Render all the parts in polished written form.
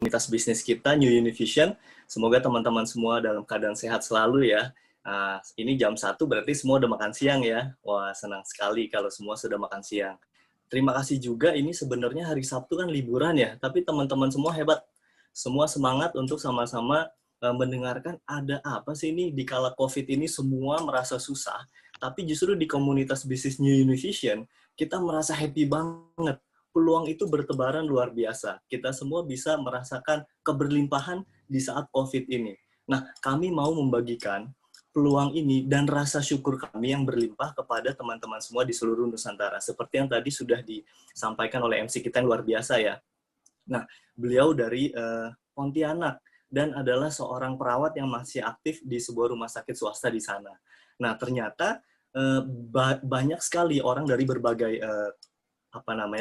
komunitas bisnis kita, New Univision. Semoga teman-teman semua dalam keadaan sehat selalu ya. Ini jam 1 berarti semua udah makan siang ya. Wah, senang sekali kalau semua sudah makan siang. Terima kasih juga, ini sebenarnya hari Sabtu kan liburan ya, tapi teman-teman semua hebat. Semua semangat untuk sama-sama mendengarkan ada apa sih ini di kala COVID ini semua merasa susah. Tapi justru di komunitas bisnis New Univision, kita merasa happy banget. Peluang itu bertebaran luar biasa. Kita semua bisa merasakan keberlimpahan di saat COVID ini. Nah, kami mau membagikan peluang ini dan rasa syukur kami yang berlimpah kepada teman-teman semua di seluruh Nusantara. Seperti yang tadi sudah disampaikan oleh MC kita yang luar biasa ya. Nah, beliau dari Pontianak dan adalah seorang perawat yang masih aktif di sebuah rumah sakit swasta di sana. Nah, ternyata banyak sekali orang dari berbagai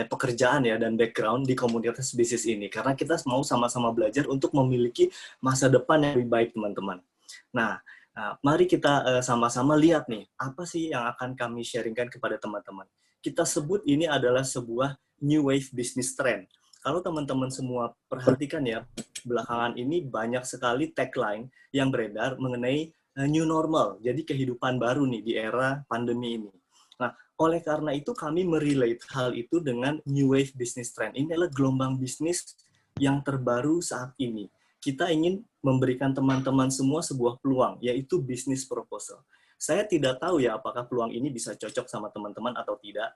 pekerjaan ya dan background di komunitas bisnis ini karena kita mau sama-sama belajar untuk memiliki masa depan yang lebih baik teman-teman. Nah, mari kita sama-sama lihat nih apa sih yang akan kami sharingkan kepada teman-teman. Kita sebut ini adalah sebuah new wave business trend. Kalau teman-teman semua perhatikan ya, belakangan ini banyak sekali tagline yang beredar mengenai new normal, jadi kehidupan baru nih di era pandemi ini. Nah, oleh karena itu kami merelate hal itu dengan new wave business trend. Ini adalah gelombang bisnis yang terbaru saat ini. Kita ingin memberikan teman-teman semua sebuah peluang, yaitu business proposal. Saya tidak tahu ya apakah peluang ini bisa cocok sama teman-teman atau tidak.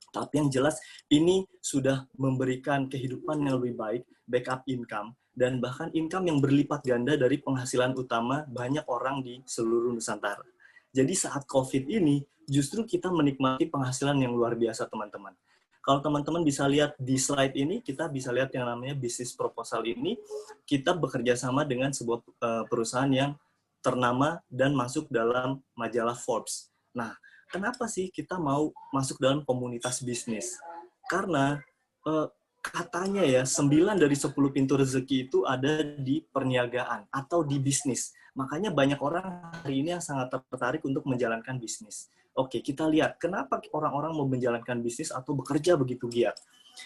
Tapi yang jelas ini sudah memberikan kehidupan yang lebih baik, backup income, dan bahkan income yang berlipat ganda dari penghasilan utama banyak orang di seluruh Nusantara. Jadi saat COVID ini, justru kita menikmati penghasilan yang luar biasa, teman-teman. Kalau teman-teman bisa lihat di slide ini, kita bisa lihat yang namanya bisnis proposal ini, kita bekerja sama dengan sebuah perusahaan yang ternama dan masuk dalam majalah Forbes. Nah, kenapa sih kita mau masuk dalam komunitas bisnis? Karena katanya ya, 9 dari 10 pintu rezeki itu ada di perniagaan atau di bisnis. Makanya banyak orang hari ini yang sangat tertarik untuk menjalankan bisnis. Oke, kita lihat kenapa orang-orang mau menjalankan bisnis atau bekerja begitu giat.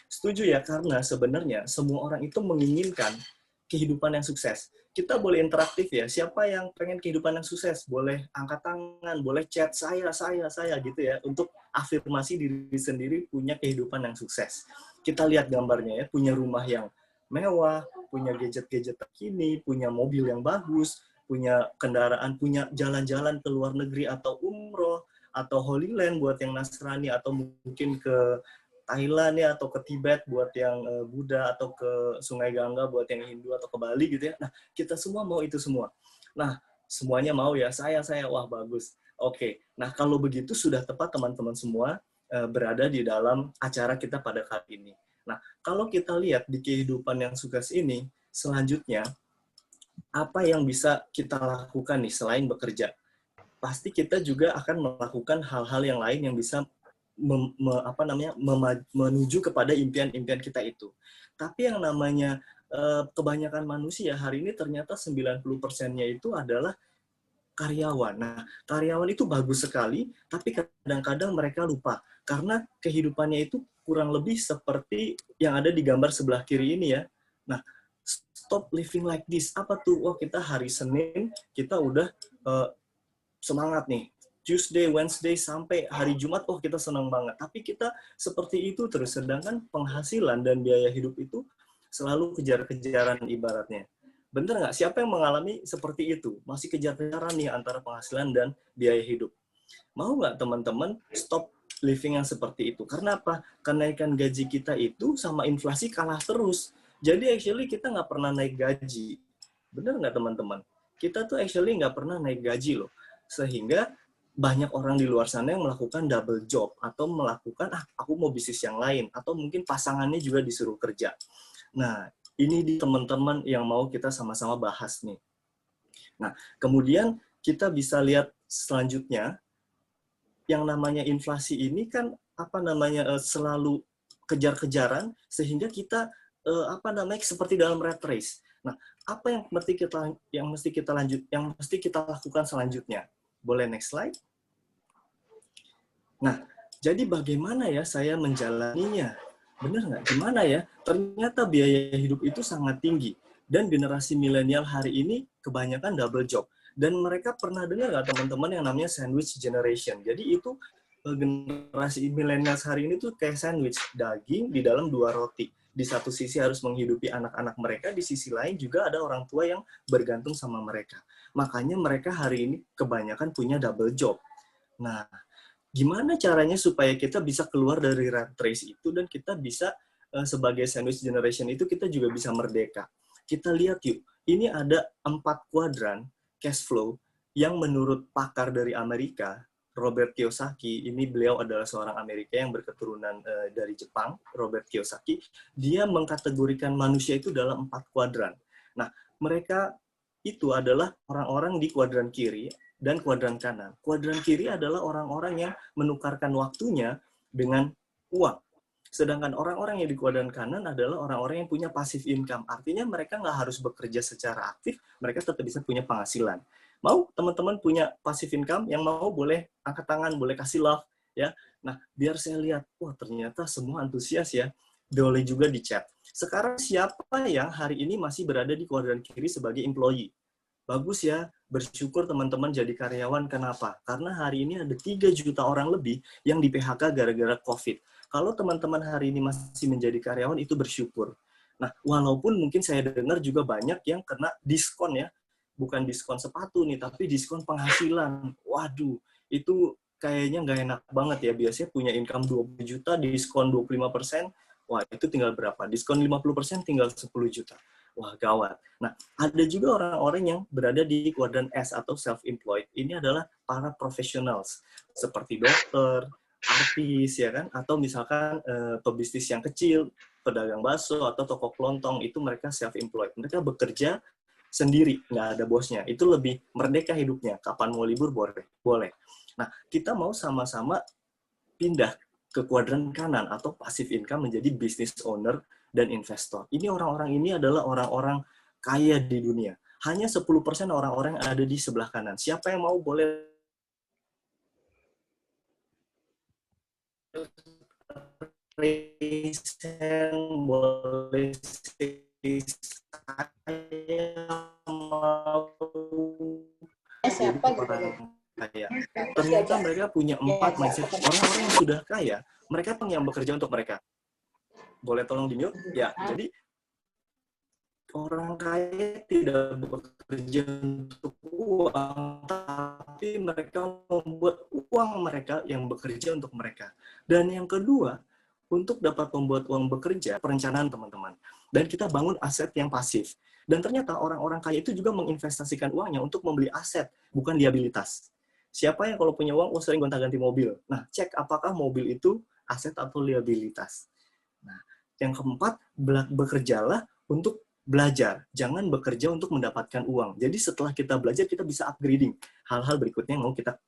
Setuju ya, karena sebenarnya semua orang itu menginginkan kehidupan yang sukses. Kita boleh interaktif ya, siapa yang pengen kehidupan yang sukses? Boleh angkat tangan, boleh chat, saya gitu ya, untuk afirmasi diri sendiri punya kehidupan yang sukses. Kita lihat gambarnya ya, punya rumah yang mewah, punya gadget-gadget terkini, punya mobil yang bagus, punya kendaraan, punya jalan-jalan ke luar negeri atau umroh, atau Holy Land buat yang Nasrani, atau mungkin ke Thailand ya, atau ke Tibet buat yang Buddha, atau ke Sungai Gangga buat yang Hindu, atau ke Bali gitu ya. Nah, kita semua mau itu semua. Nah, semuanya mau ya, saya, wah bagus. Oke, nah kalau begitu sudah tepat teman-teman semua berada di dalam acara kita pada kali ini. Nah, kalau kita lihat di kehidupan yang sukses ini, selanjutnya, apa yang bisa kita lakukan nih selain bekerja? Pasti kita juga akan melakukan hal-hal yang lain yang bisa menuju kepada impian-impian kita itu. Tapi yang namanya kebanyakan manusia hari ini ternyata 90%-nya itu adalah karyawan. Nah, karyawan itu bagus sekali, tapi kadang-kadang mereka lupa. Karena kehidupannya itu kurang lebih seperti yang ada di gambar sebelah kiri ini ya. Nah, stop living like this. Apa tuh? Wah, kita hari Senin, kita udah semangat nih. Tuesday, Wednesday, sampai hari Jumat, oh kita senang banget. Tapi kita seperti itu terus, sedangkan penghasilan dan biaya hidup itu selalu kejar-kejaran ibaratnya. Bener nggak? Siapa yang mengalami seperti itu? Masih kejar-kejaran nih antara penghasilan dan biaya hidup. Mau nggak teman-teman stop living yang seperti itu? Karena apa? Kenaikan gaji kita itu sama inflasi kalah terus. Jadi actually kita nggak pernah naik gaji. Bener nggak teman-teman? Kita tuh actually nggak pernah naik gaji loh. Sehingga banyak orang di luar sana yang melakukan double job atau melakukan aku mau bisnis yang lain, atau mungkin pasangannya juga disuruh kerja. Nah, ini di teman-teman yang mau kita sama-sama bahas nih. Nah, kemudian kita bisa lihat selanjutnya, yang namanya inflasi ini kan selalu kejar-kejaran sehingga kita seperti dalam rat race. Nah, apa yang mesti kita lakukan selanjutnya? Boleh next slide? Nah, jadi bagaimana ya saya menjalaninya? bener nggak? Gimana ya? Ternyata biaya hidup itu sangat tinggi. Dan generasi milenial hari ini kebanyakan double job. Dan mereka pernah dengar nggak teman-teman yang namanya sandwich generation? Jadi itu generasi milenial hari ini tuh kayak sandwich, daging di dalam 2 roti. Di satu sisi harus menghidupi anak-anak mereka, di sisi lain juga ada orang tua yang bergantung sama mereka. Makanya mereka hari ini kebanyakan punya double job. Nah, gimana caranya supaya kita bisa keluar dari rat race itu dan kita bisa sebagai sandwich generation itu kita juga bisa merdeka. Kita lihat yuk, ini ada 4 kuadran cash flow yang menurut pakar dari Amerika, Robert Kiyosaki, ini beliau adalah seorang Amerika yang berketurunan dari Jepang, Robert Kiyosaki, dia mengkategorikan manusia itu dalam 4 kuadran. Nah, mereka itu adalah orang-orang di kuadran kiri dan kuadran kanan. Kuadran kiri adalah orang-orang yang menukarkan waktunya dengan uang. Sedangkan orang-orang yang di kuadran kanan adalah orang-orang yang punya passive income. Artinya mereka nggak harus bekerja secara aktif, mereka tetap bisa punya penghasilan. Mau teman-teman punya passive income? Yang mau boleh angkat tangan, boleh kasih love. Ya. Nah, biar saya lihat, wah ternyata semua antusias ya. Boleh juga di chat. Sekarang siapa yang hari ini masih berada di kuadran kiri sebagai employee? Bagus ya, bersyukur teman-teman jadi karyawan. Kenapa? Karena hari ini ada 3 juta orang lebih yang di PHK gara-gara COVID. Kalau teman-teman hari ini masih menjadi karyawan, itu bersyukur. Nah, walaupun mungkin saya dengar juga banyak yang kena diskon ya. Bukan diskon sepatu nih, tapi diskon penghasilan. Waduh, itu kayaknya nggak enak banget ya. Biasanya punya income 20 juta, diskon 25%. Wah, itu tinggal berapa? Diskon 50% tinggal 10 juta. Wah, gawat. Nah, ada juga orang-orang yang berada di kuadran S atau self-employed. Ini adalah para professionals, seperti dokter, artis, ya kan? Atau misalkan pebisnis yang kecil, pedagang bakso, atau toko kelontong, itu mereka self-employed. Mereka bekerja sendiri, nggak ada bosnya. Itu lebih merdeka hidupnya. Kapan mau libur, boleh. Boleh. Nah, kita mau sama-sama pindah ke kuadran kanan atau passive income menjadi business owner dan investor. Ini orang-orang ini adalah orang-orang kaya di dunia. Hanya 10% orang-orang yang ada di sebelah kanan. Siapa yang mau boleh present, boleh saya mau jadi Siapa gitu loh. orang kaya. Ternyata mereka punya 4 mindset. Orang-orang yang sudah kaya, mereka yang bekerja untuk mereka. Boleh tolong di mute? Ya, jadi orang kaya tidak bekerja untuk uang, tapi mereka membuat uang mereka yang bekerja untuk mereka. Dan yang kedua, untuk dapat membuat uang bekerja, perencanaan teman-teman. Dan kita bangun aset yang pasif. Dan ternyata orang-orang kaya itu juga menginvestasikan uangnya untuk membeli aset, bukan liabilitas. Siapa yang kalau punya uang, sering gonta-ganti mobil. Nah, cek apakah mobil itu aset atau liabilitas. Nah, yang keempat, bekerjalah untuk belajar. Jangan bekerja untuk mendapatkan uang. Jadi setelah kita belajar, kita bisa upgrading hal-hal berikutnya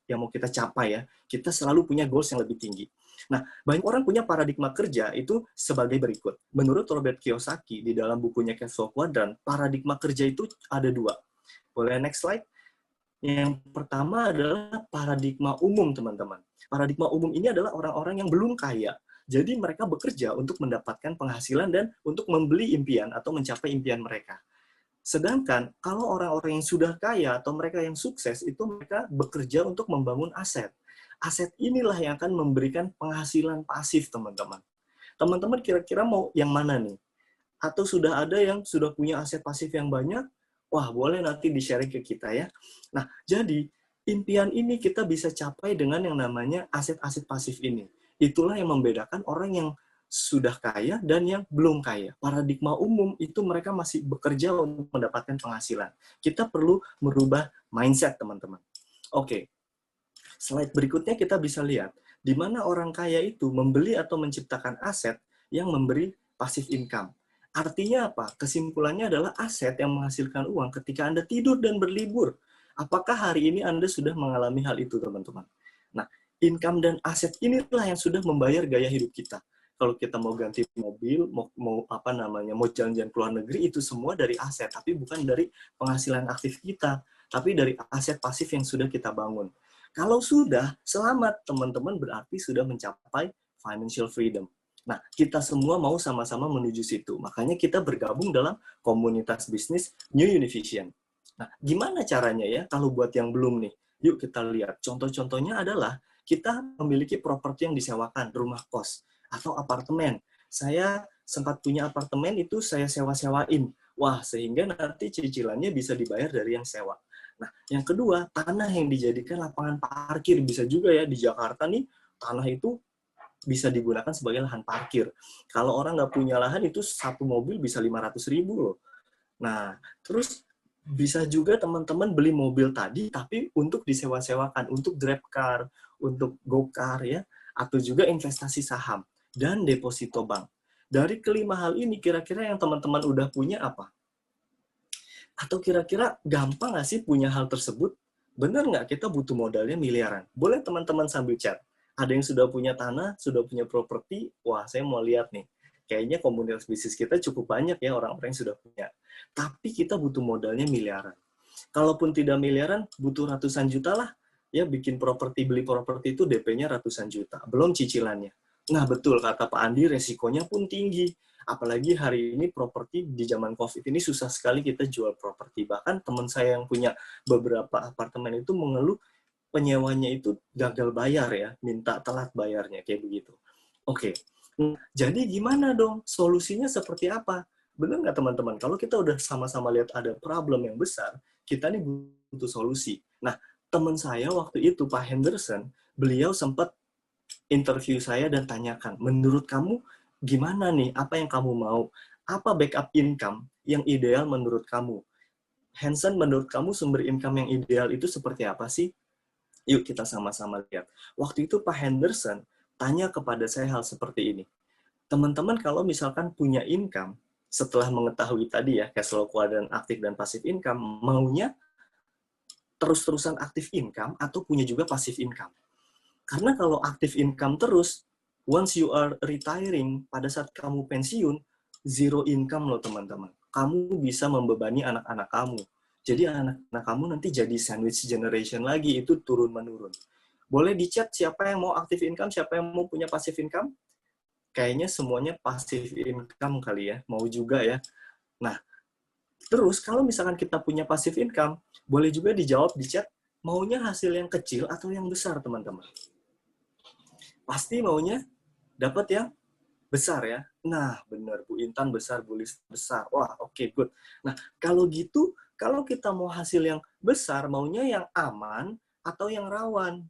yang mau kita capai ya. Kita selalu punya goals yang lebih tinggi. Nah, banyak orang punya paradigma kerja itu sebagai berikut. Menurut Robert Kiyosaki di dalam bukunya Cash Flow Quadrant, paradigma kerja itu ada 2. Boleh next slide? Yang pertama adalah paradigma umum, teman-teman. Paradigma umum ini adalah orang-orang yang belum kaya. Jadi mereka bekerja untuk mendapatkan penghasilan dan untuk membeli impian atau mencapai impian mereka. Sedangkan kalau orang-orang yang sudah kaya atau mereka yang sukses, itu mereka bekerja untuk membangun aset. Aset inilah yang akan memberikan penghasilan pasif, teman-teman. Teman-teman kira-kira mau yang mana nih? Atau sudah ada yang sudah punya aset pasif yang banyak? Wah, boleh nanti di-sharing ke kita ya. Nah, jadi impian ini kita bisa capai dengan yang namanya aset-aset pasif ini. Itulah yang membedakan orang yang sudah kaya dan yang belum kaya. Paradigma umum itu mereka masih bekerja untuk mendapatkan penghasilan. Kita perlu merubah mindset, teman-teman. Oke, slide berikutnya kita bisa lihat di mana orang kaya itu membeli atau menciptakan aset yang memberi passive income. Artinya apa? Kesimpulannya adalah aset yang menghasilkan uang ketika Anda tidur dan berlibur. Apakah hari ini Anda sudah mengalami hal itu, teman-teman? Nah, income dan aset inilah yang sudah membayar gaya hidup kita. Kalau kita mau ganti mobil, mau jalan-jalan ke luar negeri, itu semua dari aset, tapi bukan dari penghasilan aktif kita, tapi dari aset pasif yang sudah kita bangun. Kalau sudah, selamat teman-teman, berarti sudah mencapai financial freedom. Nah, kita semua mau sama-sama menuju situ. Makanya kita bergabung dalam komunitas bisnis New Univision. Nah, gimana caranya ya kalau buat yang belum nih? Yuk kita lihat. Contoh-contohnya adalah kita memiliki properti yang disewakan, rumah kos atau apartemen. Saya sempat punya apartemen itu saya sewa-sewain. Wah, sehingga nanti cicilannya bisa dibayar dari yang sewa. Nah, yang kedua, tanah yang dijadikan lapangan parkir. Bisa juga ya di Jakarta nih, tanah itu bisa digunakan sebagai lahan parkir. Kalau orang nggak punya lahan, itu satu mobil bisa 500.000 loh. Nah, terus bisa juga teman-teman beli mobil tadi, tapi untuk disewa-sewakan, untuk Grab Car, untuk Gokar, ya, atau juga investasi saham, dan deposito bank. Dari kelima hal ini, kira-kira yang teman-teman udah punya apa? Atau kira-kira gampang nggak sih punya hal tersebut? Benar nggak kita butuh modalnya miliaran? Boleh teman-teman sambil chat. Ada yang sudah punya tanah, sudah punya properti, wah saya mau lihat nih. Kayaknya komunitas bisnis kita cukup banyak ya orang-orang yang sudah punya. Tapi kita butuh modalnya miliaran. Kalaupun tidak miliaran, butuh ratusan juta lah. Ya bikin properti, beli properti itu DP-nya ratusan juta. Belum cicilannya. Nah betul kata Pak Andi, resikonya pun tinggi. Apalagi hari ini properti di zaman COVID ini susah sekali kita jual properti. Bahkan teman saya yang punya beberapa apartemen itu mengeluh penyewanya itu gagal bayar ya, minta telat bayarnya, kayak begitu. Oke, jadi gimana dong? Solusinya seperti apa? Benar nggak teman-teman? Kalau kita udah sama-sama lihat ada problem yang besar, kita nih butuh solusi. Nah, teman saya waktu itu, Pak Henderson, beliau sempat interview saya dan tanyakan, menurut kamu gimana nih? Apa yang kamu mau? Apa backup income yang ideal menurut kamu? Hanson, menurut kamu sumber income yang ideal itu seperti apa sih? Yuk kita sama-sama lihat. Waktu itu Pak Henderson tanya kepada saya hal seperti ini. Teman-teman kalau misalkan punya income, setelah mengetahui tadi ya, cash flow kuadran aktif dan pasif income, maunya terus-terusan aktif income atau punya juga pasif income? Karena kalau aktif income terus, once you are retiring, pada saat kamu pensiun, zero income loh teman-teman. Kamu bisa membebani anak-anak kamu. Jadi anak-anak kamu nanti jadi sandwich generation lagi, itu turun-menurun. Boleh di-chat siapa yang mau aktif income, siapa yang mau punya passive income? Kayaknya semuanya passive income kali ya, mau juga ya. Nah, terus kalau misalkan kita punya passive income, boleh juga dijawab di chat, maunya hasil yang kecil atau yang besar teman-teman? Pasti maunya dapat yang besar ya. Nah, benar Bu Intan, besar, Bu Lis besar. Wah, oke, good. Nah, kalau gitu, kalau kita mau hasil yang besar, maunya yang aman atau yang rawan?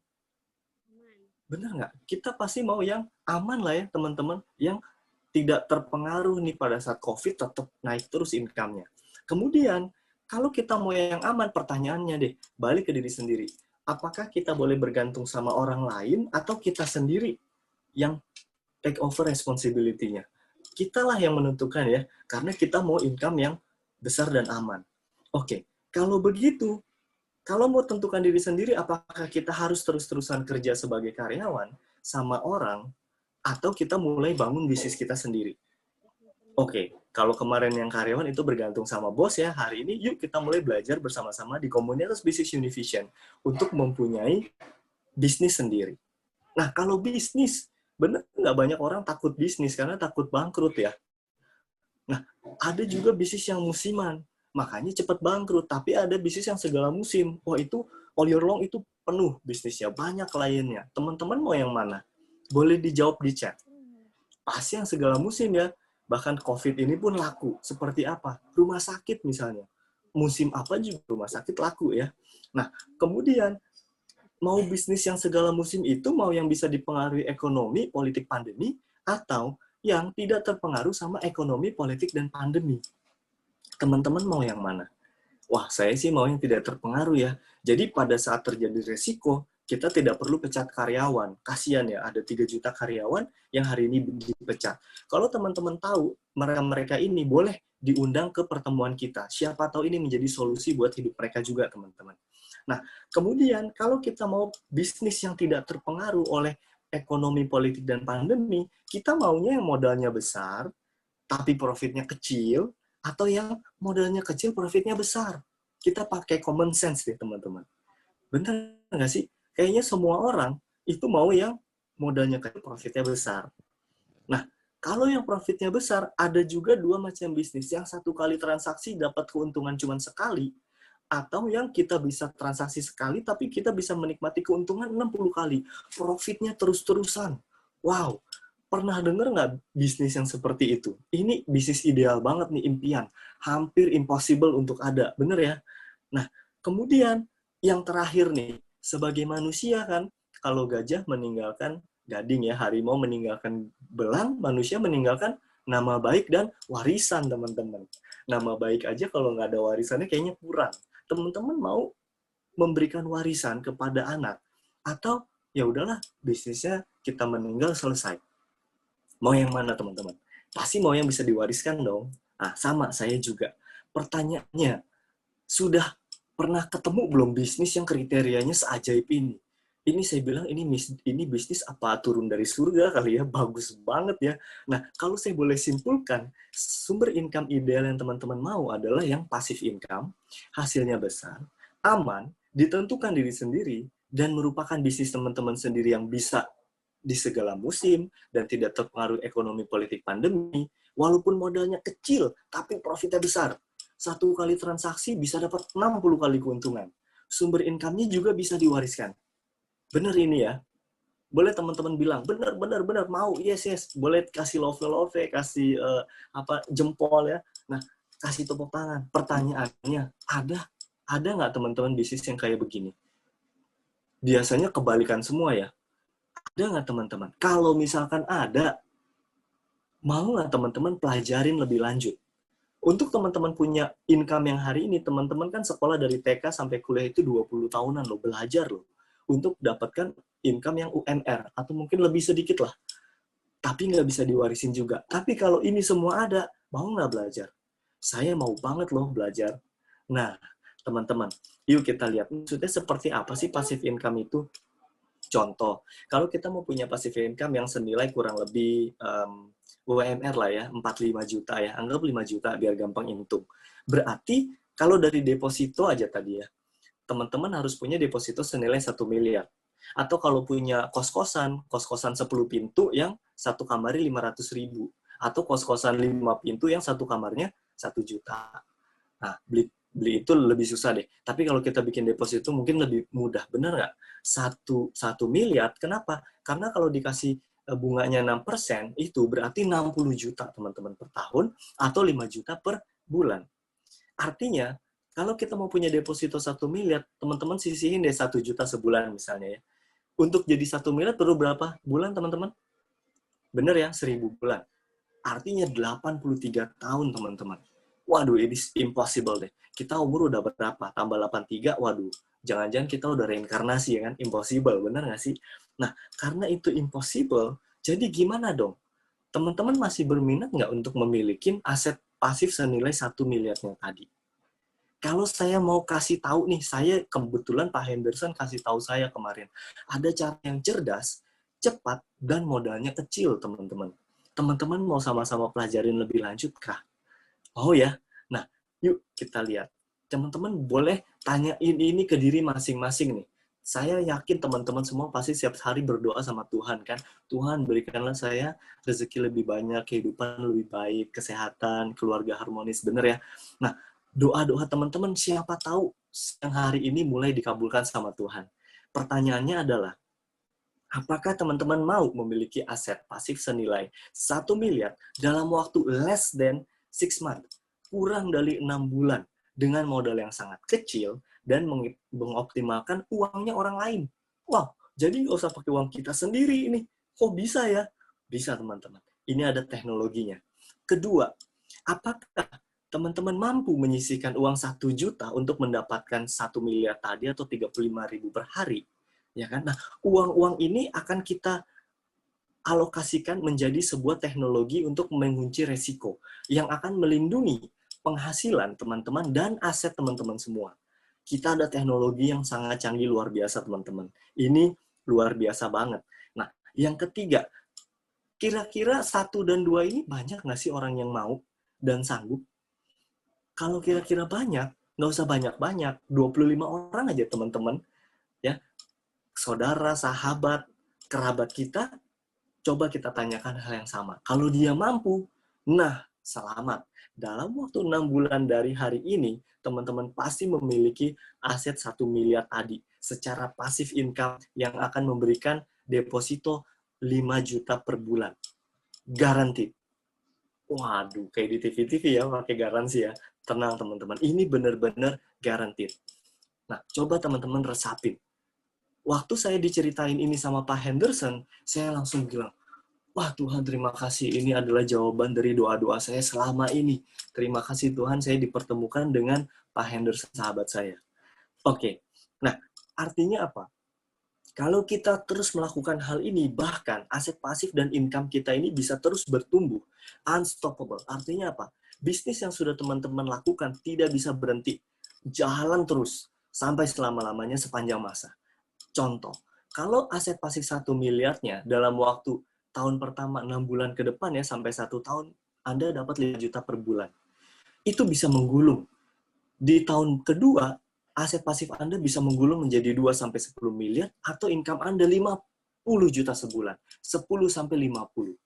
Benar nggak? Kita pasti mau yang aman lah ya, teman-teman. Yang tidak terpengaruh nih pada saat COVID, tetap naik terus income-nya. Kemudian, kalau kita mau yang aman, pertanyaannya deh, balik ke diri sendiri. Apakah kita boleh bergantung sama orang lain atau kita sendiri yang take over responsibility-nya? Kitalah yang menentukan ya, karena kita mau income yang besar dan aman. Oke, kalau begitu, kalau mau tentukan diri sendiri, apakah kita harus terus-terusan kerja sebagai karyawan sama orang, atau kita mulai bangun bisnis kita sendiri? Oke, kalau kemarin yang karyawan itu bergantung sama bos ya, hari ini yuk kita mulai belajar bersama-sama di komunitas bisnis Univision untuk mempunyai bisnis sendiri. Nah, kalau bisnis, benar nggak banyak orang takut bisnis karena takut bangkrut ya. Nah, ada juga bisnis yang musiman, makanya cepat bangkrut. Tapi ada bisnis yang segala musim. Wah, itu all year long itu penuh bisnisnya, banyak kliennya. Teman-teman mau yang mana? Boleh dijawab di chat. Pasti yang segala musim ya. Bahkan COVID ini pun laku. Seperti apa? Rumah sakit misalnya. Musim apa juga rumah sakit laku ya. Nah, kemudian mau bisnis yang segala musim itu mau yang bisa dipengaruhi ekonomi, politik, pandemi, atau yang tidak terpengaruh sama ekonomi, politik, dan pandemi. Teman-teman mau yang mana? Wah, saya sih mau yang tidak terpengaruh ya. Jadi pada saat terjadi resiko, kita tidak perlu pecat karyawan. Kasian ya, ada 3 juta karyawan yang hari ini dipecat. Kalau teman-teman tahu, mereka-mereka ini boleh diundang ke pertemuan kita. Siapa tahu ini menjadi solusi buat hidup mereka juga, teman-teman. Nah, kemudian kalau kita mau bisnis yang tidak terpengaruh oleh ekonomi, politik, dan pandemi, kita maunya yang modalnya besar, tapi profitnya kecil, atau yang modalnya kecil, profitnya besar. Kita pakai common sense deh, teman-teman. Benar nggak sih? Kayaknya semua orang itu mau yang modalnya kecil, profitnya besar. Nah, Kalau yang profitnya besar, ada juga dua macam bisnis. Yang satu kali transaksi dapat keuntungan cuma sekali, atau yang kita bisa transaksi sekali, tapi kita bisa menikmati keuntungan 60 kali. Profitnya terus-terusan. Wow, pernah dengar nggak bisnis yang seperti itu? Ini bisnis ideal banget nih, impian. Hampir impossible untuk ada, bener ya? Nah, kemudian yang terakhir nih, sebagai manusia kan, kalau gajah meninggalkan gading ya, harimau meninggalkan belang, manusia meninggalkan nama baik dan warisan, teman-teman. Nama baik aja kalau nggak ada warisannya kayaknya kurang. Teman-teman mau memberikan warisan kepada anak, atau ya udahlah bisnisnya kita meninggal selesai. Mau yang mana teman-teman? Pasti mau yang bisa diwariskan dong. Nah, sama saya juga. Pertanyaannya, sudah pernah ketemu belum bisnis yang kriterianya seajaib ini? Ini saya bilang ini bisnis apa turun dari surga kali ya, bagus banget ya. Nah, kalau saya boleh simpulkan, sumber income ideal yang teman-teman mau adalah yang passive income, hasilnya besar, aman, ditentukan diri sendiri, dan merupakan bisnis teman-teman sendiri yang bisa di segala musim dan tidak terpengaruh ekonomi politik pandemi, walaupun modalnya kecil, tapi profitnya besar. Satu kali transaksi bisa dapat 60 kali keuntungan. Sumber income-nya juga bisa diwariskan. Bener ini ya. Boleh teman-teman bilang, bener, mau, yes. Boleh kasih love, kasih jempol ya. Nah, kasih tepuk tangan. Pertanyaannya, ada nggak teman-teman bisnis yang kayak begini? Biasanya kebalikan semua ya. Ada nggak teman-teman? Kalau misalkan ada, mau nggak teman-teman pelajarin lebih lanjut? Untuk teman-teman punya income yang hari ini, teman-teman kan sekolah dari TK sampai kuliah itu 20 tahunan loh, belajar loh. Untuk dapatkan income yang UMR, atau mungkin lebih sedikit lah. Tapi nggak bisa diwarisin juga. Tapi kalau ini semua ada, mau nggak belajar? Saya mau banget loh belajar. Nah, teman-teman, yuk kita lihat. Maksudnya seperti apa sih passive income itu? Contoh, kalau kita mau punya passive income yang senilai kurang lebih UMR lah ya, 4-5 juta ya, anggap 5 juta biar gampang hitung. Berarti kalau dari deposito aja tadi ya, teman-teman harus punya deposito senilai 1 miliar. Atau kalau punya kos-kosan 10 pintu yang satu kamarnya 500.000. Atau kos-kosan 5 pintu yang satu kamarnya 1 juta. Nah, beli itu lebih susah deh. Tapi kalau kita bikin deposito mungkin lebih mudah. Bener nggak? Satu miliar, kenapa? Karena kalau dikasih bunganya 6%, itu berarti 60 juta teman-teman per tahun, atau 5 juta per bulan. Artinya, kalau kita mau punya deposito 1 miliar, teman-teman sisihin deh 1 juta sebulan misalnya ya. Untuk jadi 1 miliar perlu berapa bulan teman-teman? Bener ya, 1000 bulan. Artinya 83 tahun teman-teman. Waduh, ini impossible deh. Kita umur udah berapa? Tambah 83, waduh. Jangan-jangan kita udah reinkarnasi ya kan? Impossible, bener nggak sih? Nah, karena itu impossible, jadi gimana dong? Teman-teman masih berminat nggak untuk memiliki aset pasif senilai 1 miliarnya tadi? Kalau saya mau kasih tahu nih, saya kebetulan Pak Henderson kasih tahu saya kemarin, ada cara yang cerdas, cepat, dan modalnya kecil, teman-teman. Teman-teman mau sama-sama pelajarin lebih lanjut kah? Oh ya? Nah, yuk kita lihat. Teman-teman boleh tanyain ini ke diri masing-masing nih. Saya yakin teman-teman semua pasti setiap hari berdoa sama Tuhan kan. Tuhan berikanlah saya rezeki lebih banyak, kehidupan lebih baik, kesehatan, keluarga harmonis. Bener ya? Nah, doa-doa teman-teman siapa tahu yang hari ini mulai dikabulkan sama Tuhan. Pertanyaannya adalah, apakah teman-teman mau memiliki aset pasif senilai 1 miliar dalam waktu less than 6 months, kurang dari 6 bulan, dengan modal yang sangat kecil, dan mengoptimalkan uangnya orang lain? Wow, jadi nggak usah pakai uang kita sendiri ini. Kok bisa ya? Bisa teman-teman. Ini ada teknologinya. Kedua, apakah teman-teman mampu menyisihkan uang 1 juta untuk mendapatkan 1 miliar tadi atau 35.000 per hari? Ya kan? Nah, uang-uang ini akan kita alokasikan menjadi sebuah teknologi untuk mengunci resiko yang akan melindungi penghasilan teman-teman dan aset teman-teman semua. Kita ada teknologi yang sangat canggih luar biasa, teman-teman. Ini luar biasa banget. Nah, yang ketiga, kira-kira 1 dan 2 ini banyak nggak sih orang yang mau dan sanggup? Kalau kira-kira banyak, nggak usah banyak-banyak. 25 orang aja, teman-teman. Ya, saudara, sahabat, kerabat kita coba kita tanyakan hal yang sama. Kalau dia mampu, nah selamat. Dalam waktu 6 bulan dari hari ini, teman-teman pasti memiliki aset 1 miliar tadi secara pasif income yang akan memberikan deposito 5 juta per bulan. Guaranteed. Waduh, kayak di TV-TV ya, pakai garansi ya. Tenang teman-teman, ini benar-benar guaranteed. Nah, coba teman-teman resapin. Waktu saya diceritain ini sama Pak Henderson, saya langsung bilang, wah Tuhan terima kasih, ini adalah jawaban dari doa-doa saya selama ini. Terima kasih Tuhan, saya dipertemukan dengan Pak Henderson, sahabat saya. Oke, nah artinya apa? Kalau kita terus melakukan hal ini, bahkan aset pasif dan income kita ini bisa terus bertumbuh. Unstoppable. Artinya apa? Bisnis yang sudah teman-teman lakukan tidak bisa berhenti. Jalan terus sampai selama-lamanya sepanjang masa. Contoh, kalau aset pasif 1 miliarnya dalam waktu tahun pertama 6 bulan ke depan ya sampai 1 tahun, Anda dapat 5 juta per bulan. Itu bisa menggulung. Di tahun kedua, aset pasif Anda bisa menggulung menjadi 2 sampai 10 miliar atau income Anda 50 juta sebulan. 10 sampai 50.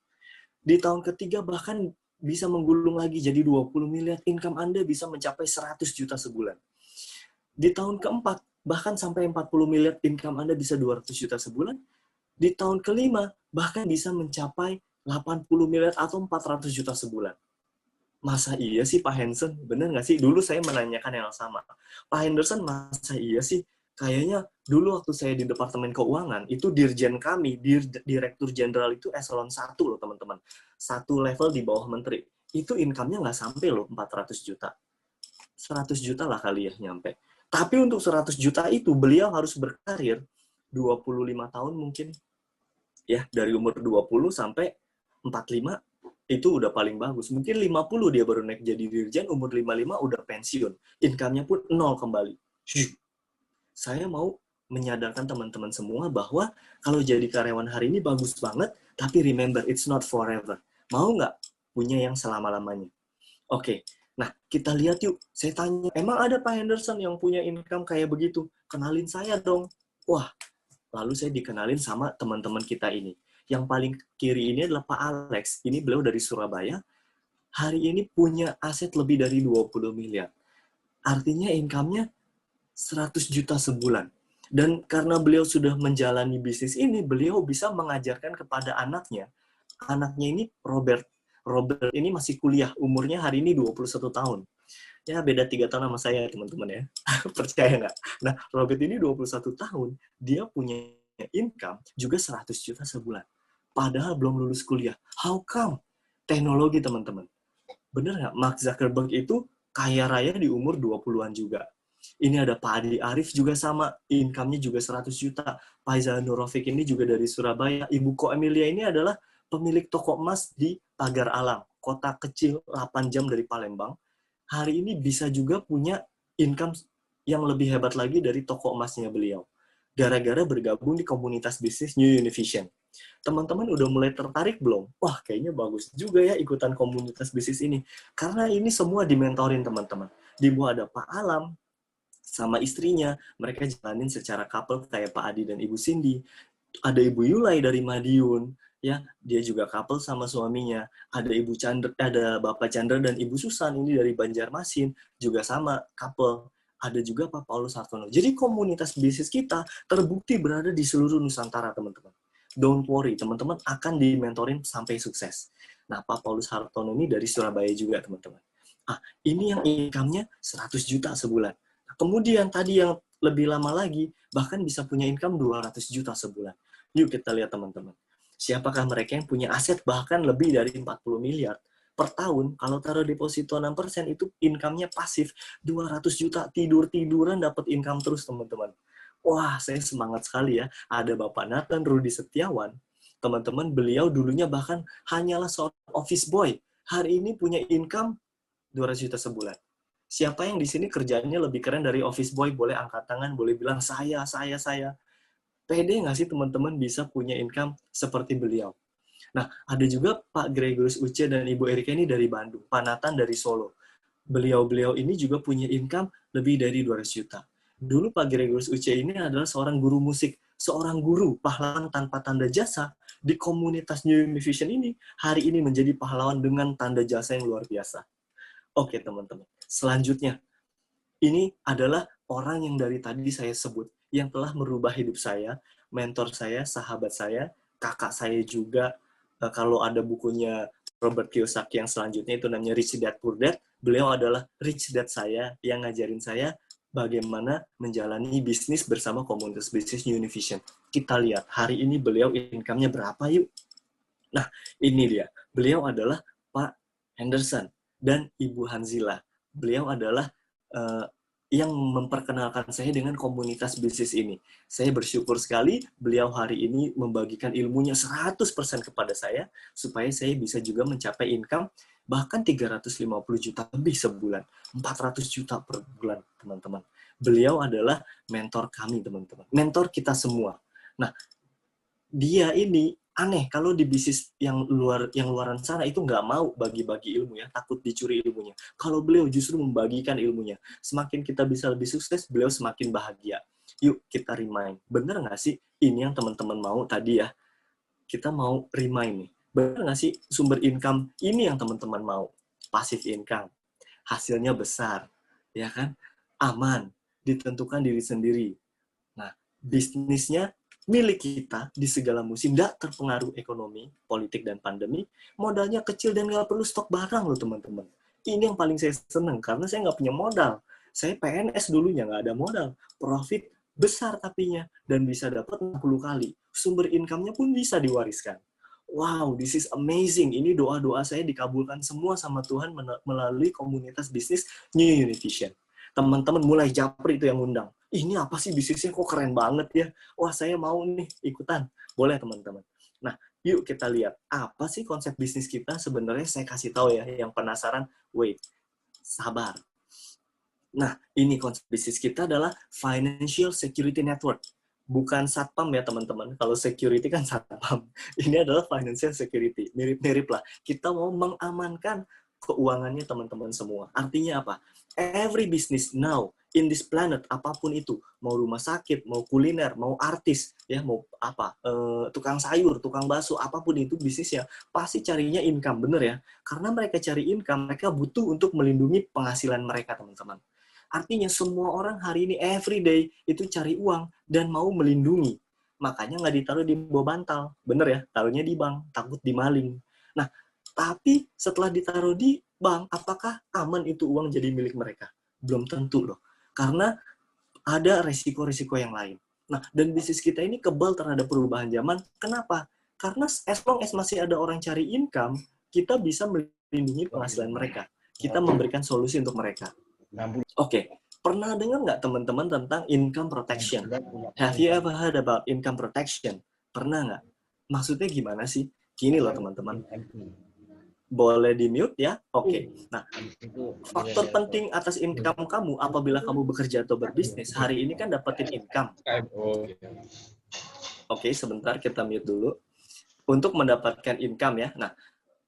Di tahun ketiga bahkan bisa menggulung lagi jadi 20 miliar, income Anda bisa mencapai 100 juta sebulan. Di tahun keempat, bahkan sampai 40 miliar, income Anda bisa 200 juta sebulan. Di tahun kelima, bahkan bisa mencapai 80 miliar atau 400 juta sebulan. Masa iya sih Pak Henderson? Bener nggak sih? Dulu saya menanyakan yang sama. Pak Henderson, masa iya sih? Kayaknya dulu waktu saya di Departemen Keuangan, itu dirjen kami, Direktur Jenderal itu eselon 1 loh teman-teman. 1 level di bawah menteri. Itu income-nya nggak sampai loh 400 juta. 100 juta lah kali ya nyampe. Tapi untuk 100 juta itu, beliau harus berkarir 25 tahun mungkin. Ya, dari umur 20 sampai 45 itu udah paling bagus. Mungkin 50 dia baru naik jadi dirjen, umur 55 udah pensiun. Income-nya pun nol kembali. Saya mau menyadarkan teman-teman semua bahwa kalau jadi karyawan hari ini bagus banget, tapi remember, it's not forever. Mau nggak punya yang selama-lamanya? Oke, nah kita lihat yuk. Saya tanya, emang ada Pak Henderson yang punya income kayak begitu? Kenalin saya dong. Wah, lalu saya dikenalin sama teman-teman kita ini. Yang paling kiri ini adalah Pak Alex. Ini beliau dari Surabaya. Hari ini punya aset lebih dari 20 miliar. Artinya income-nya 100 juta sebulan. Dan karena beliau sudah menjalani bisnis ini, beliau bisa mengajarkan kepada anaknya. Anaknya ini Robert. Robert ini masih kuliah. Umurnya hari ini 21 tahun. Ya, beda 3 tahun sama saya, teman-teman ya. Percaya nggak? Nah, Robert ini 21 tahun. Dia punya income juga 100 juta sebulan. Padahal belum lulus kuliah. How come? Teknologi, teman-teman. Bener nggak? Mark Zuckerberg itu kaya raya di umur 20-an juga. Ini ada Pak Adi Arif juga sama. Income-nya juga 100 juta. Pak Iza Nurofik ini juga dari Surabaya. Ibu Ko Emilia ini adalah pemilik toko emas di Pagar Alam. Kota kecil 8 jam dari Palembang. Hari ini bisa juga punya income yang lebih hebat lagi dari toko emasnya beliau. Gara-gara bergabung di komunitas bisnis New Univision. Teman-teman udah mulai tertarik belum? Wah, kayaknya bagus juga ya ikutan komunitas bisnis ini. Karena ini semua dimentorin teman-teman. Di bawah ada Pak Alam sama istrinya. Mereka jalanin secara couple kayak Pak Adi dan Ibu Cindy. Ada Ibu Yulai dari Madiun. Ya, dia juga couple sama suaminya. Ada Ibu Chandra, ada Bapak Chandra dan Ibu Susan ini dari Banjarmasin, juga sama couple. Ada juga Pak Paulus Hartono. Jadi komunitas bisnis kita terbukti berada di seluruh Nusantara, teman-teman. Don't worry, teman-teman akan dimentorin sampai sukses. Nah, Pak Paulus Hartono ini dari Surabaya juga, teman-teman. Ini yang income-nya 100 juta sebulan. Kemudian tadi yang lebih lama lagi, bahkan bisa punya income 200 juta sebulan. Yuk kita lihat, teman-teman. Siapakah mereka yang punya aset bahkan lebih dari 40 miliar per tahun? Kalau taruh deposito 6%, itu income-nya pasif 200 juta. Tidur-tiduran dapat income terus, teman-teman. Wah, saya semangat sekali ya. Ada Bapak Nathan Rudi Setiawan. Teman-teman, beliau dulunya bahkan hanyalah seorang office boy. Hari ini punya income 200 juta sebulan. Siapa yang di sini kerjaannya lebih keren dari office boy? Boleh angkat tangan, boleh bilang saya. Pede nggak sih teman-teman bisa punya income seperti beliau? Nah, ada juga Pak Gregorius Uce dan Ibu Erika ini dari Bandung, Pak Nathan dari Solo. Beliau-beliau ini juga punya income lebih dari 200 juta. Dulu Pak Gregorius Uce ini adalah seorang guru musik, seorang guru pahlawan tanpa tanda jasa di komunitas New Vision ini, hari ini menjadi pahlawan dengan tanda jasa yang luar biasa. Oke teman-teman, selanjutnya, ini adalah orang yang dari tadi saya sebut, yang telah merubah hidup saya, mentor saya, sahabat saya, kakak saya juga. Kalau ada bukunya Robert Kiyosaki yang selanjutnya itu namanya Rich Dad Poor Dad, beliau adalah rich dad saya yang ngajarin saya bagaimana menjalani bisnis bersama komunitas bisnis New Vision. Kita lihat, hari ini beliau income-nya berapa yuk? Nah, ini dia. Beliau adalah Pak Henderson dan Ibu Hanzila. Beliau adalah yang memperkenalkan saya dengan komunitas bisnis ini. Saya bersyukur sekali beliau hari ini membagikan ilmunya 100% kepada saya, supaya saya bisa juga mencapai income bahkan 350 juta lebih sebulan, 400 juta per bulan, teman-teman. Beliau adalah mentor kami, teman-teman. Mentor kita semua. Nah, dia ini aneh kalau di bisnis yang luaran sana itu nggak mau bagi-bagi ilmu ya, takut dicuri ilmunya. Kalau beliau justru membagikan ilmunya, semakin kita bisa lebih sukses, beliau semakin bahagia. Yuk kita remind, bener nggak sih ini yang teman-teman mau tadi ya? Kita mau remind nih, bener nggak sih sumber income ini yang teman-teman mau? Passive income, hasilnya besar, ya kan? Aman, ditentukan diri sendiri. Nah, bisnisnya milik kita di segala musim, tidak terpengaruh ekonomi, politik, dan pandemi, modalnya kecil dan nggak perlu stok barang loh teman-teman. Ini yang paling saya seneng, karena saya nggak punya modal. Saya PNS dulunya, nggak ada modal. Profit besar tapinya, dan bisa dapat 60 kali. Sumber income-nya pun bisa diwariskan. Wow, this is amazing. Ini doa-doa saya dikabulkan semua sama Tuhan melalui komunitas bisnis New Univision. Teman-teman mulai japri itu yang undang. Ini apa sih bisnisnya kok keren banget ya? Wah, saya mau nih ikutan. Boleh teman-teman. Nah, yuk kita lihat apa sih konsep bisnis kita sebenarnya. Saya kasih tahu ya, yang penasaran, wait, sabar. Nah, ini konsep bisnis kita adalah Financial Security Network. Bukan satpam ya teman-teman. Kalau security kan satpam. Ini adalah financial security. Mirip-mirip lah. Kita mau mengamankan keuangannya teman-teman semua. Artinya apa? Every business now in this planet, apapun itu, mau rumah sakit, mau kuliner, mau artis, ya mau apa, tukang sayur, tukang bakso, apapun itu bisnisnya, pasti carinya income, bener ya? Karena mereka cari income, mereka butuh untuk melindungi penghasilan mereka, teman-teman. Artinya semua orang hari ini everyday itu cari uang dan mau melindungi. Makanya nggak ditaruh di bawah bantal. Bener ya? Taruhnya di bank, takut dimaling. Nah, tapi setelah ditaruh di bank, apakah aman itu uang jadi milik mereka? Belum tentu loh. Karena ada resiko-resiko yang lain. Nah, dan bisnis kita ini kebal terhadap perubahan zaman. Kenapa? Karena as long as masih ada orang cari income, kita bisa melindungi penghasilan mereka. Kita memberikan solusi untuk mereka. Oke, pernah dengar nggak teman-teman tentang income protection? Have you ever heard about income protection? Pernah nggak? Maksudnya gimana sih? Gini loh teman-teman. Boleh di-mute ya? Oke. Nah, faktor penting atas income kamu apabila kamu bekerja atau berbisnis, hari ini kan dapetin income. Oke, sebentar kita mute dulu. Untuk mendapatkan income ya. Nah,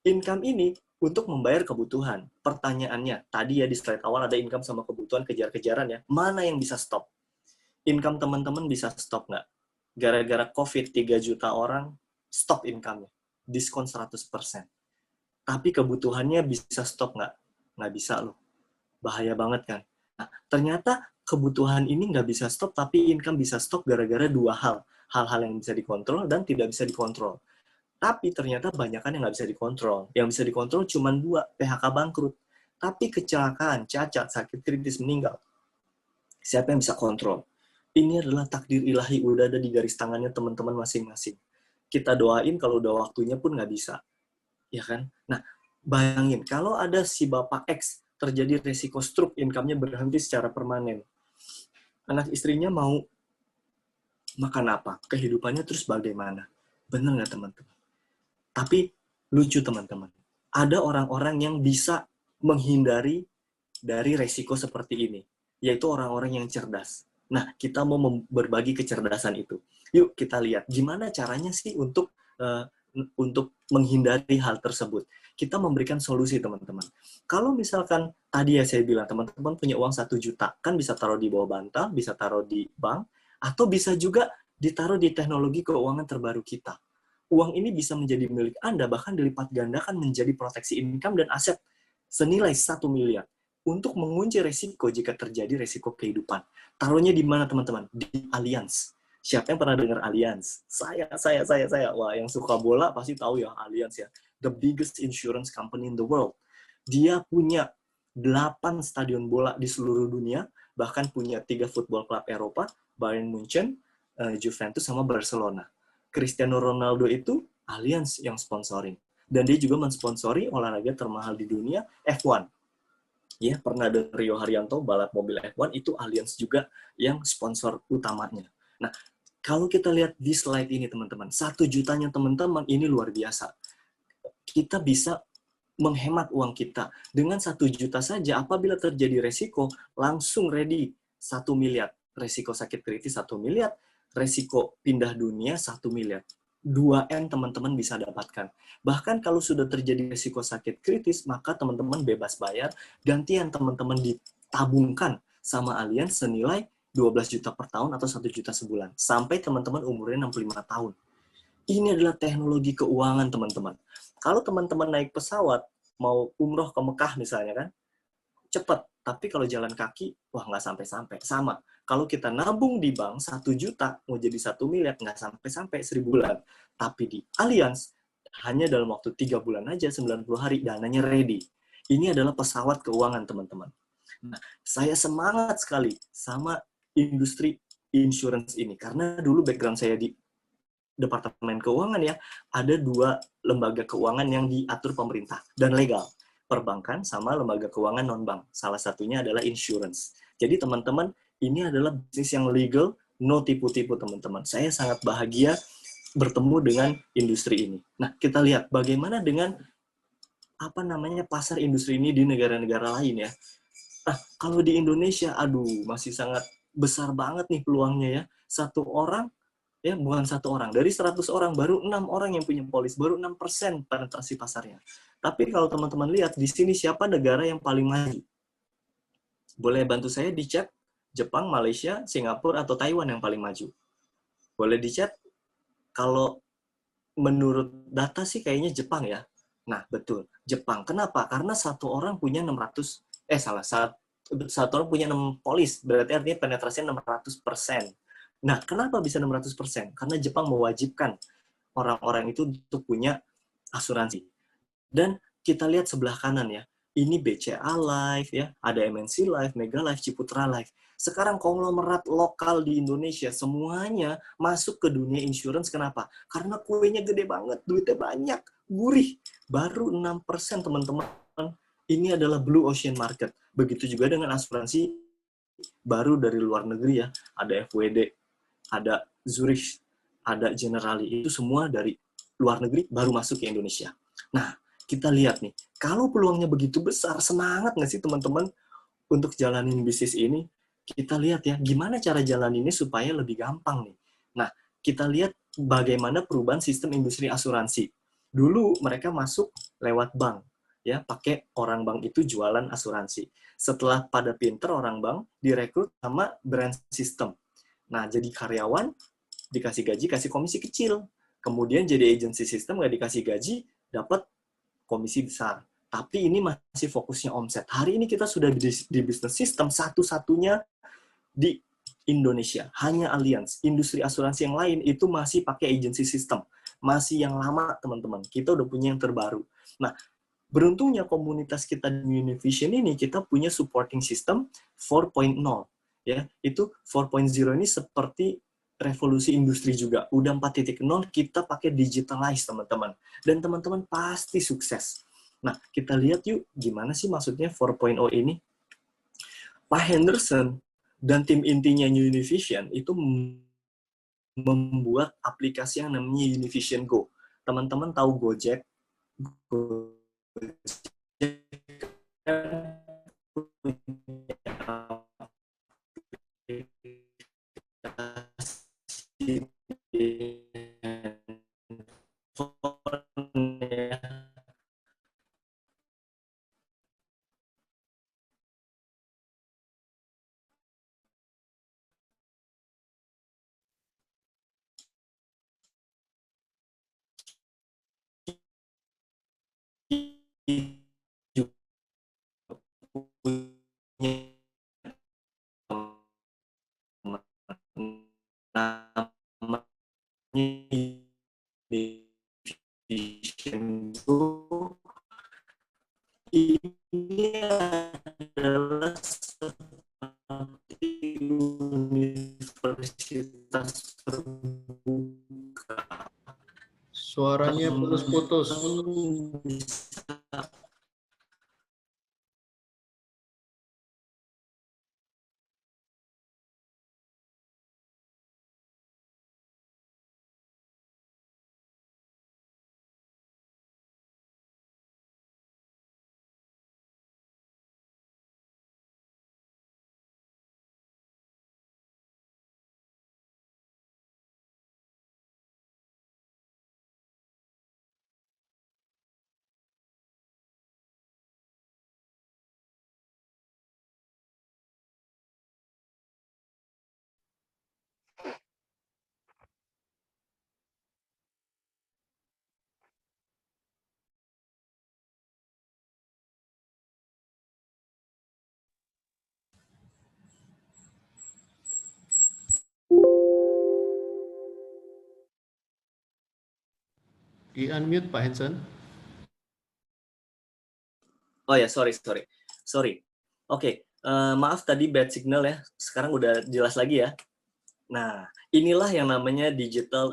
income ini untuk membayar kebutuhan. Pertanyaannya, tadi ya di slide awal ada income sama kebutuhan kejar-kejaran ya. Mana yang bisa stop? Income teman-teman bisa stop nggak? Gara-gara COVID, 3 juta orang stop income-nya. Diskon 100%. Tapi kebutuhannya bisa stop nggak? Nggak bisa loh. Bahaya banget kan? Nah, ternyata kebutuhan ini nggak bisa stop, tapi income bisa stop gara-gara dua hal. Hal-hal yang bisa dikontrol dan tidak bisa dikontrol. Tapi ternyata banyak kan yang nggak bisa dikontrol. Yang bisa dikontrol cuma dua, PHK bangkrut. Tapi kecelakaan, cacat, sakit kritis, meninggal. Siapa yang bisa kontrol? Ini adalah takdir ilahi, udah ada di garis tangannya teman-teman masing-masing. Kita doain kalau udah waktunya pun nggak bisa. Ya kan? Nah, bayangin, kalau ada si Bapak X terjadi resiko stroke, income-nya berhenti secara permanen. Anak istrinya mau makan apa? Kehidupannya terus bagaimana? Bener nggak teman-teman? Tapi lucu teman-teman, ada orang-orang yang bisa menghindari dari resiko seperti ini, yaitu orang-orang yang cerdas. Nah, kita mau berbagi kecerdasan itu. Yuk kita lihat gimana caranya sih untuk menghindari hal tersebut. kita memberikan solusi teman-teman. Kalau misalkan tadi ya saya bilang teman-teman punya uang 1 juta, kan bisa taruh di bawah bantal, bisa taruh di bank, atau bisa juga ditaruh di teknologi keuangan terbaru kita. Uang ini bisa menjadi milik Anda, bahkan dilipat gandakan menjadi proteksi income dan aset senilai 1 miliar untuk mengunci resiko jika terjadi resiko kehidupan. Taruhnya di mana teman-teman? Di Allianz. Siapa yang pernah dengar Allianz? Saya. Wah, yang suka bola pasti tahu ya Allianz ya. The biggest insurance company in the world. Dia punya 8 stadion bola di seluruh dunia, bahkan punya 3 football club Eropa, Bayern Munchen, Juventus, sama Barcelona. Cristiano Ronaldo itu Allianz yang sponsoring. Dan dia juga mensponsori olahraga termahal di dunia, F1. Ya, pernah ada Rio Haryanto, balap mobil F1, itu Allianz juga yang sponsor utamanya. Nah, kalau kita lihat di slide ini, teman-teman, 1 jutanya teman-teman, ini luar biasa. Kita bisa menghemat uang kita. Dengan 1 juta saja, apabila terjadi resiko, langsung ready 1 miliar. Resiko sakit kritis 1 miliar, resiko pindah dunia 1 miliar. 2M teman-teman bisa dapatkan. Bahkan kalau sudah terjadi resiko sakit kritis, maka teman-teman bebas bayar, gantian teman-teman ditabungkan sama Allianz senilai 12 juta per tahun atau 1 juta sebulan. Sampai teman-teman umurnya 65 tahun. Ini adalah teknologi keuangan, teman-teman. Kalau teman-teman naik pesawat, mau umroh ke Mekah misalnya kan, cepat. Tapi kalau jalan kaki, wah nggak sampai-sampai. Sama. Kalau kita nabung di bank 1 juta, mau jadi 1 miliar, nggak sampai-sampai 1.000 bulan. Tapi di Allianz, hanya dalam waktu 3 bulan aja, 90 hari, dananya ready. Ini adalah pesawat keuangan, teman-teman. Nah, saya semangat sekali sama industri insurance ini. Karena dulu background saya di Departemen Keuangan ya, ada 2 lembaga keuangan yang diatur pemerintah dan legal. Perbankan sama lembaga keuangan non-bank. Salah satunya adalah insurance. Jadi teman-teman, ini adalah bisnis yang legal, no tipu-tipu teman-teman. Saya sangat bahagia bertemu dengan industri ini. Nah, kita lihat bagaimana dengan pasar industri ini di negara-negara lain ya. Nah, kalau di Indonesia, aduh, masih sangat besar banget nih peluangnya ya. Satu orang, ya bukan satu orang, dari 100 orang, baru 6 orang yang punya polis, baru 6% penetrasi pasarnya. Tapi kalau teman-teman lihat, di sini siapa negara yang paling maju? Boleh bantu saya di chat, Jepang, Malaysia, Singapura, atau Taiwan yang paling maju? Boleh di chat, kalau menurut data sih kayaknya Jepang ya. Nah, betul. Jepang. Kenapa? Karena satu orang punya 600, satu orang punya 6 polis. Berarti artinya penetrasinya 600%. Nah, kenapa bisa 600%? Karena Jepang mewajibkan orang-orang itu untuk punya asuransi. Dan kita lihat sebelah kanan ya, ini BCA Life ya, ada MNC Life, Mega Life, Ciputra Life. Sekarang konglomerat lokal di Indonesia semuanya masuk ke dunia insurance. Kenapa? Karena kuenya gede banget, duitnya banyak, gurih. Baru 6% teman-teman. Ini adalah blue ocean market. Begitu juga dengan asuransi baru dari luar negeri ya. Ada FWD, ada Zurich, ada Generali. Itu semua dari luar negeri baru masuk ke Indonesia. Nah, kita lihat nih, kalau peluangnya begitu besar, semangat nggak sih teman-teman untuk jalanin bisnis ini? Kita lihat ya, gimana cara jalaninnya supaya lebih gampang nih. Nah, kita lihat bagaimana perubahan sistem industri asuransi. Dulu mereka masuk lewat bank, ya pakai orang bank itu jualan asuransi. Setelah pada pinter orang bank direkrut sama brand system. Nah, jadi karyawan dikasih gaji, kasih komisi kecil. Kemudian jadi agency system nggak dikasih gaji, dapat komisi besar. Tapi ini masih fokusnya omset. Hari ini kita sudah di business system satu-satunya di Indonesia. Hanya Allianz. Industri asuransi yang lain itu masih pakai agency system. Masih yang lama, teman-teman. Kita udah punya yang terbaru. Nah, beruntungnya komunitas kita di Univision ini, kita punya supporting system 4.0. Ya, itu 4.0 ini seperti revolusi industri juga. Udah 4.0 kita pakai digitalize, teman-teman. Dan teman-teman pasti sukses. Nah, kita lihat yuk gimana sih maksudnya 4.0 ini. Pak Henderson dan tim intinya Univision itu membuat aplikasi yang namanya Univision Go. Teman-teman tahu Gojek? juga punya namanya division itu, ini adalah seperti universitas terbuka. Suaranya putus-putus. Teman-teman bisa. Di-unmute Pak Hansen. Oh ya, sorry. Oke, maaf tadi bad signal ya. Sekarang udah jelas lagi ya. Nah, inilah yang namanya digital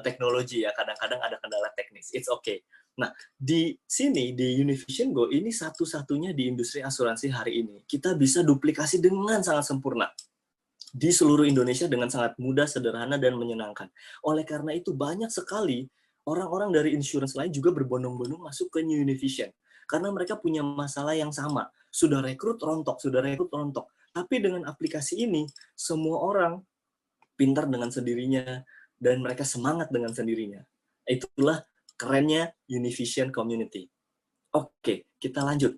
technology ya. Kadang-kadang ada kendala teknis. It's okay. Nah, di sini di Univision Go ini satu-satunya di industri asuransi hari ini kita bisa duplikasi dengan sangat sempurna di seluruh Indonesia dengan sangat mudah, sederhana, dan menyenangkan. Oleh karena itu, banyak sekali orang-orang dari insurance lain juga berbondong-bondong masuk ke New Univision. Karena mereka punya masalah yang sama. Sudah rekrut rontok. Tapi dengan aplikasi ini, semua orang pintar dengan sendirinya, dan mereka semangat dengan sendirinya. Itulah kerennya Univision Community. Oke, kita lanjut.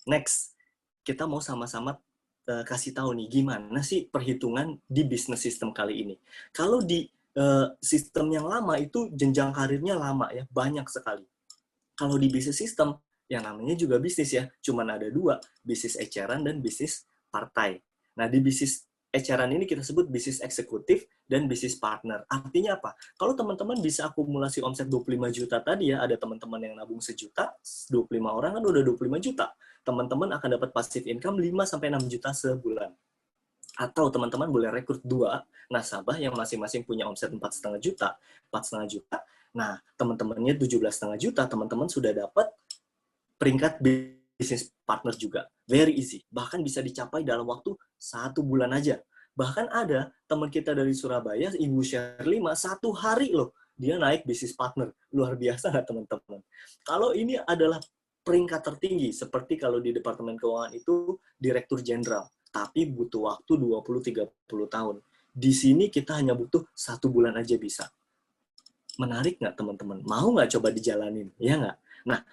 Next, kita mau sama-sama kasih tahu nih gimana sih perhitungan di business system kali ini. Kalau di sistem yang lama itu jenjang karirnya lama ya, banyak sekali. Kalau di business system, yang namanya juga bisnis ya, cuman ada dua, bisnis eceran dan bisnis partai. Nah, di bisnis eceran ini kita sebut bisnis eksekutif dan bisnis partner. Artinya apa? Kalau teman-teman bisa akumulasi omset 25 juta tadi ya, ada teman-teman yang nabung sejuta, 25 orang kan udah 25 juta. Teman-teman akan dapat passive income 5-6 juta sebulan. Atau teman-teman boleh rekrut 2 nasabah yang masing-masing punya omset 4,5 juta. Nah, teman-temannya 17,5 juta, teman-teman sudah dapat peringkat bisnis partner juga. Very easy. Bahkan bisa dicapai dalam waktu 1 bulan aja. Bahkan ada teman kita dari Surabaya, Ibu Sherlima, 1 hari loh, dia naik bisnis partner. Luar biasa nggak teman-teman? Kalau ini adalah peringkat tertinggi, seperti kalau di Departemen Keuangan itu Direktur Jenderal. Tapi butuh waktu 20-30 tahun. Di sini kita hanya butuh 1 bulan aja bisa. Menarik nggak teman-teman? Mau nggak coba dijalanin? Ya nggak? Nah,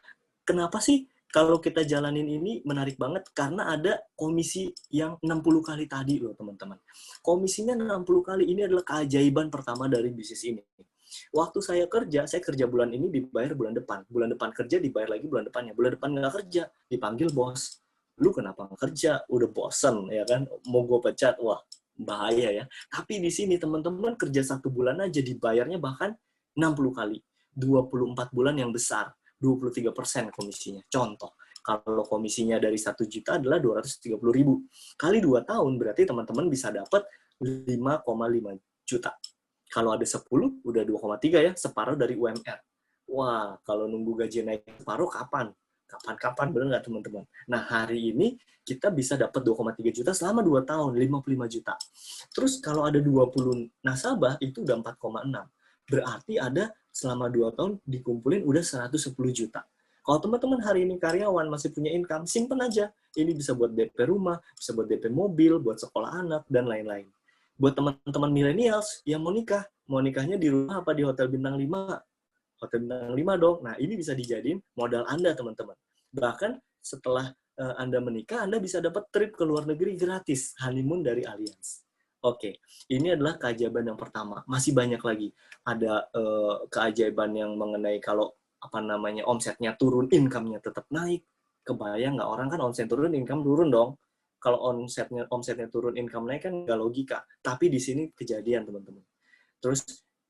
kenapa sih kalau kita jalanin ini menarik banget? Karena ada komisi yang 60 kali tadi loh teman-teman. Komisinya 60 kali, ini adalah keajaiban pertama dari bisnis ini. Waktu saya kerja bulan ini dibayar bulan depan. Bulan depan kerja dibayar lagi bulan depannya. Bulan depan nggak kerja, dipanggil bos. Lu kenapa nggak kerja? Udah bosen ya kan? Mau gue pecat? Wah, bahaya ya. Tapi di sini teman-teman kerja 1 bulan aja dibayarnya bahkan 60 kali. 24 bulan yang besar. 23% komisinya. Contoh, kalau komisinya dari 1 juta adalah 230.000. Kali 2 tahun, berarti teman-teman bisa dapat 5,5 juta. Kalau ada 10, udah 2,3 ya, separuh dari UMR. Wah, kalau nunggu gaji naik separuh, kapan? Kapan-kapan, bener nggak teman-teman? Nah, hari ini kita bisa dapat 2,3 juta selama 2 tahun, 55 juta. Terus kalau ada 20 nasabah, itu udah 4,6. Berarti ada selama 2 tahun dikumpulin udah 110 juta. Kalau teman-teman hari ini karyawan masih punya income, simpen aja. Ini bisa buat DP rumah, bisa buat DP mobil, buat sekolah anak, dan lain-lain. Buat teman-teman millennials yang mau nikahnya di rumah apa di hotel bintang 5? Hotel bintang 5 dong. Nah, ini bisa dijadiin modal Anda, teman-teman. Bahkan setelah Anda menikah, Anda bisa dapat trip ke luar negeri gratis, honeymoon dari Allianz. Oke, ini adalah keajaiban yang pertama. Masih banyak lagi. Ada keajaiban yang mengenai kalau omsetnya turun, income-nya tetap naik. Kebayang nggak? Orang kan omset turun, income turun dong. Kalau omsetnya turun, income naik kan nggak logika. Tapi di sini kejadian, teman-teman. Terus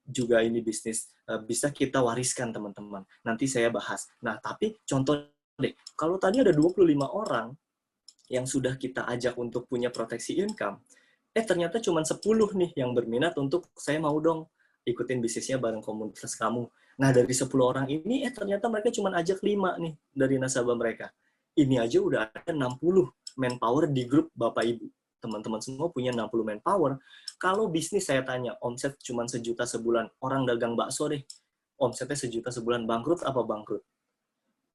juga ini bisnis bisa kita wariskan, teman-teman. Nanti saya bahas. Nah, tapi contoh deh, kalau tadi ada 25 orang yang sudah kita ajak untuk punya proteksi income, ternyata cuma 10 nih yang berminat untuk saya mau dong ikutin bisnisnya bareng komunitas kamu. Nah, dari 10 orang ini, ternyata mereka cuma ajak 5 nih dari nasabah mereka. Ini aja udah ada 60 manpower di grup Bapak Ibu. Teman-teman semua punya 60 manpower. Kalau bisnis saya tanya, omset cuma 1 juta sebulan, orang dagang bakso deh, omsetnya 1 juta sebulan, bangkrut apa bangkrut?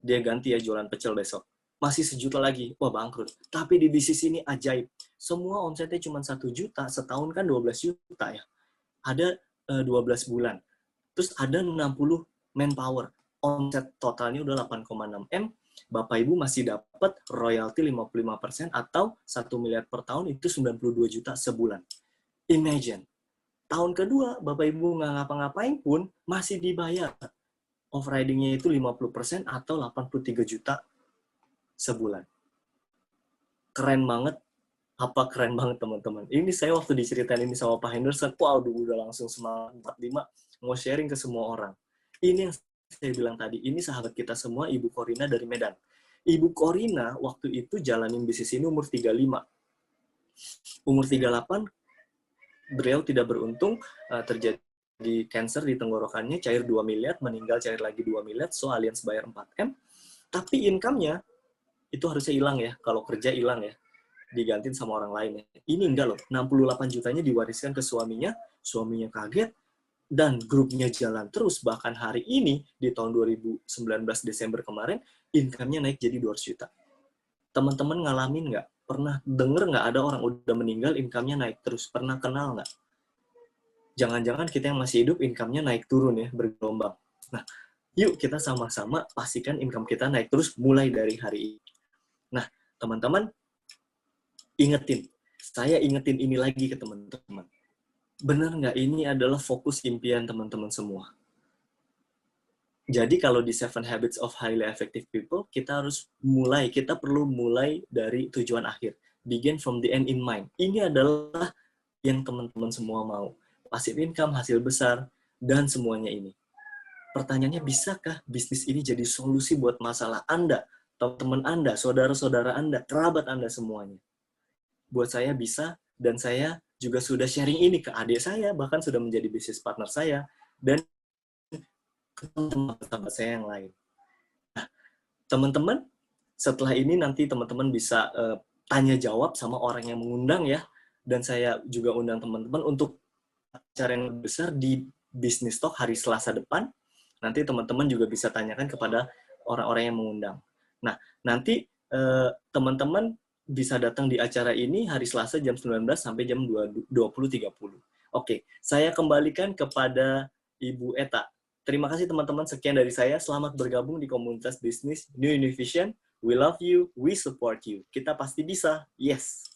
Dia ganti ya jualan pecel besok. Masih 1 juta lagi, wah bangkrut. Tapi di bisnis ini ajaib. Semua omsetnya cuma 1 juta, setahun kan 12 juta ya. Ada 12 bulan. Terus ada 60 manpower. Omset totalnya udah 8,6 M. Bapak Ibu masih dapat royalti 55% atau 1 miliar per tahun, itu 92 juta sebulan. Imagine. Tahun kedua, Bapak Ibu nggak ngapa-ngapain pun masih dibayar. Off-riding-nya itu 50% atau 83 juta sebulan. Keren banget. Apa keren banget, teman-teman. Ini saya waktu diceritain ini sama Pak Henderson, wow, udah langsung semangat 45 mau sharing ke semua orang. Ini yang saya bilang tadi, ini sahabat kita semua, Ibu Korina dari Medan. Ibu Korina waktu itu jalanin bisnis ini umur 35. Umur 38, beliau tidak beruntung, terjadi cancer di tenggorokannya, cair 2 miliar, meninggal cair lagi 2 miliar, so alias bayar 4M. Tapi income-nya itu harusnya hilang ya, kalau kerja hilang ya, digantiin sama orang lain ya. Ini enggak loh, 68 jutanya diwariskan ke suaminya kaget, dan grupnya jalan terus. Bahkan hari ini, di tahun 2019 Desember kemarin, income-nya naik jadi 200 juta. Teman-teman ngalamin nggak? Pernah denger nggak ada orang udah meninggal, income-nya naik terus? Pernah kenal nggak? Jangan-jangan kita yang masih hidup, income-nya naik turun ya, bergelombang. Nah, yuk kita sama-sama pastikan income kita naik terus mulai dari hari ini. Nah, teman-teman, saya ingetin ini lagi ke teman-teman. Benar nggak ini adalah fokus impian teman-teman semua? Jadi kalau di 7 Habits of Highly Effective People, kita perlu mulai dari tujuan akhir. Begin from the end in mind. Ini adalah yang teman-teman semua mau. Passive income, hasil besar, dan semuanya ini. Pertanyaannya, bisakah bisnis ini jadi solusi buat masalah Anda, teman-teman Anda, saudara-saudara Anda, kerabat Anda semuanya? Buat saya bisa, dan saya juga sudah sharing ini ke adik saya, bahkan sudah menjadi bisnis partner saya, dan ke teman-teman saya yang lain. Nah, teman-teman, setelah ini nanti teman-teman bisa tanya jawab sama orang yang mengundang ya, dan saya juga undang teman-teman untuk acara yang besar di Business Talk hari Selasa depan. Nanti teman-teman juga bisa tanyakan kepada orang-orang yang mengundang. Nah, nanti teman-teman bisa datang di acara ini hari Selasa jam 19 sampai jam 20.30. Oke, saya kembalikan kepada Ibu Eta. Terima kasih teman-teman, sekian dari saya. Selamat bergabung di komunitas bisnis New Univision. We love you, we support you. Kita pasti bisa. Yes!